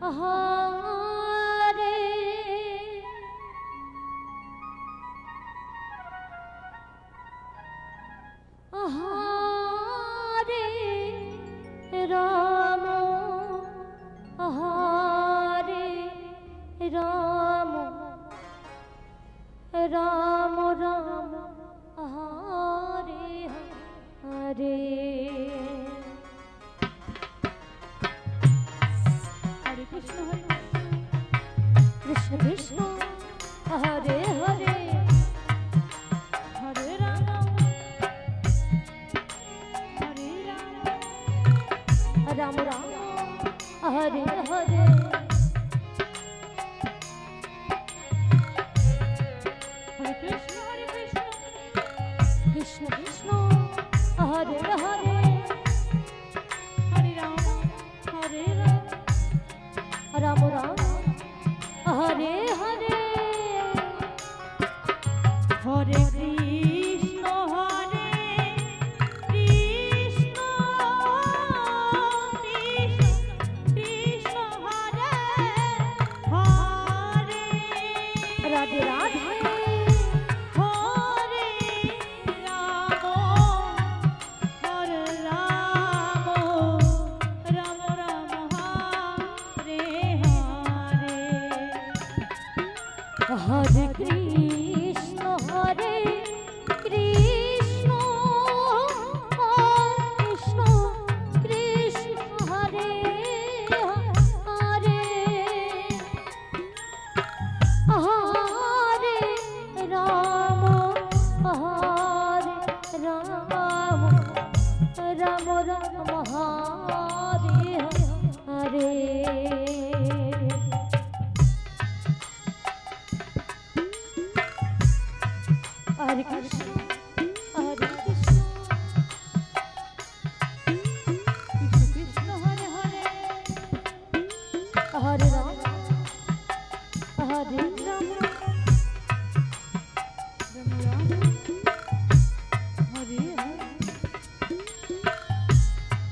Hare Hare Ram Hare Ram Ram Ram Hare Hare Hare Krishna Krishna Krishna Hare Hare Hare Ram Hare Ram Ram Ram Hare Hare Krishna Krishna Hare Hare Hare Ram Ram Ram Hare Hare Hare Krishna Hare Krishna Krishna Hare Hare Radhe Radhe Hare Krishna Krishna Krishna Krishna Hare Hare Hare Ram Hare Ram Ram Ram Hare Hare Hare Krishna, Hare Krishna, Krishna Krishna, Hare Hare, Hare Ram, Hare Ram, Ram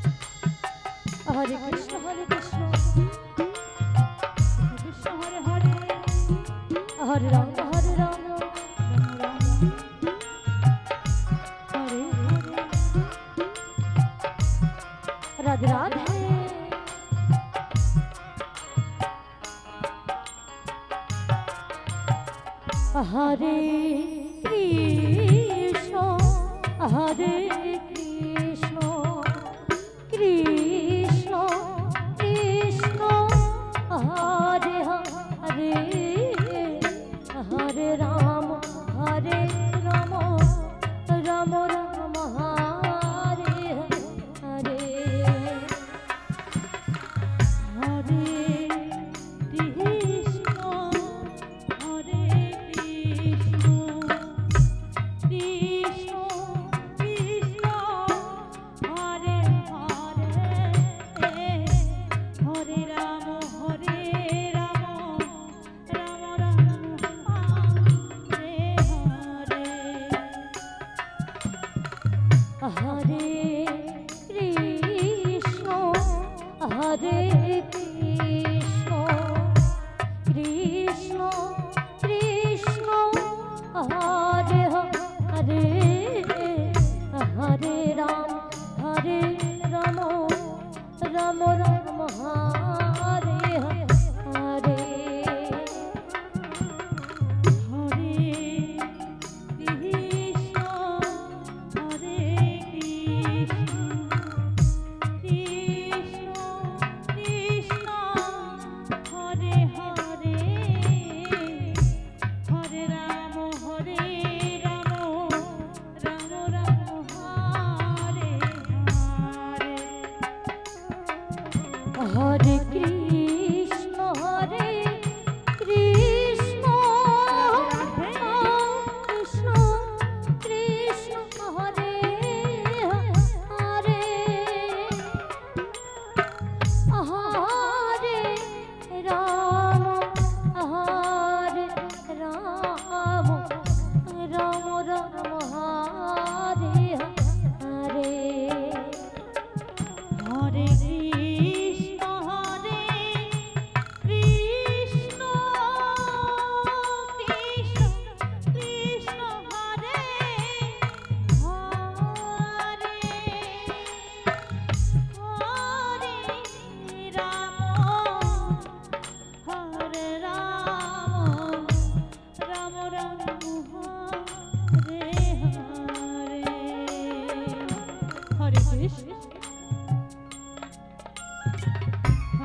Ram, Hare Hare, Hare Krishna, Hare Krishna, Krishna Hare Hare, Hare Ram, Hare Ram. Radhe Radhe Hare Krishna Hare Krishna Krishna Krishna Hare Hare Hare Ram Ram Ram Hare Hare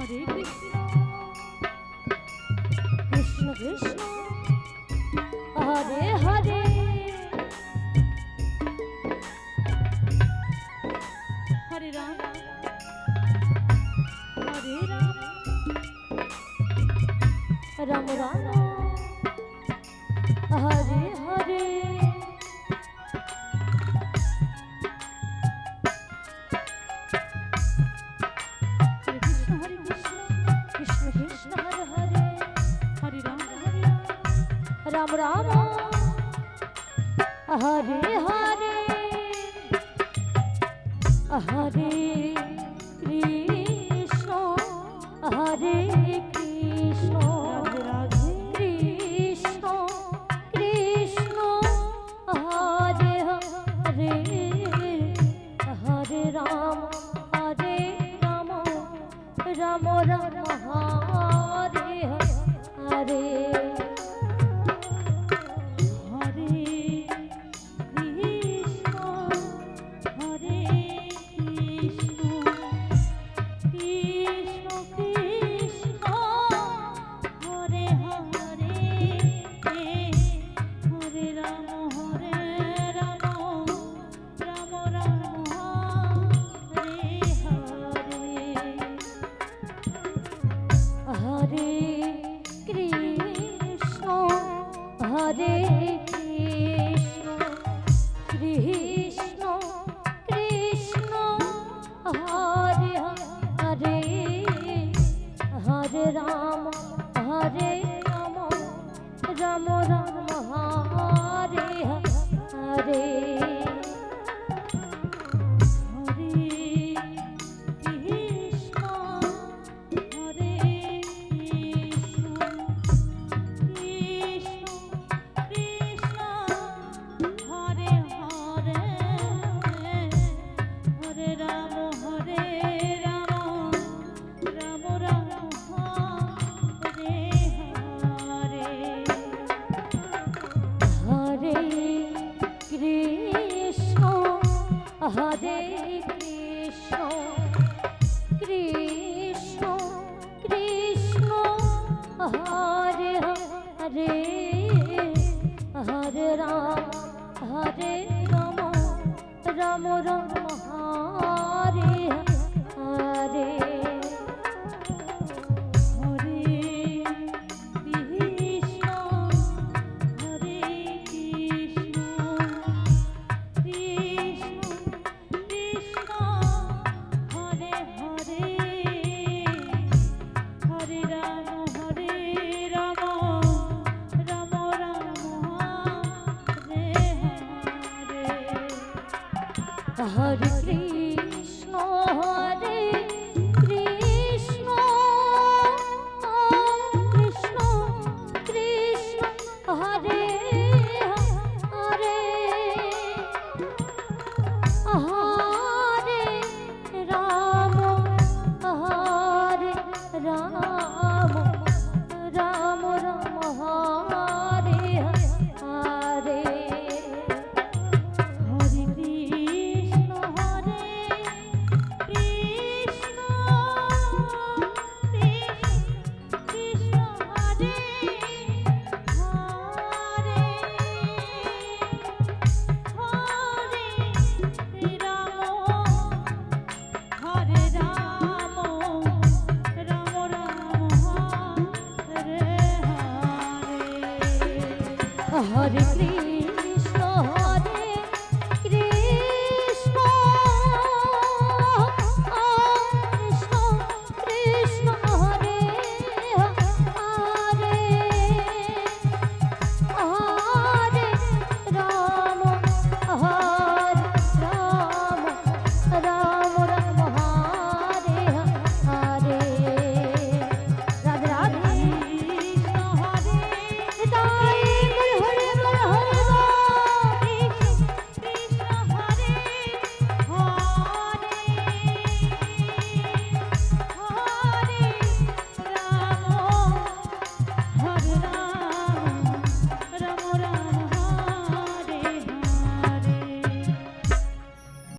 Hare Krishna Krishna Krishna Hare Hare Hare Ram Hare Ram Ram Ram Hare Hare Ram Ram Hare Hare Hare Krishna Hare Krishna Krishna Krishna Hare Hare Hare Ram Ram Ram Hare Hare Hare Krishna Krishna Krishna Hare Hare Hare Ram Ram Ram Hare Hare Hare Krishna Krishna Krishna Hare Hare Hare Ram Ram Ram Hare Hare Hare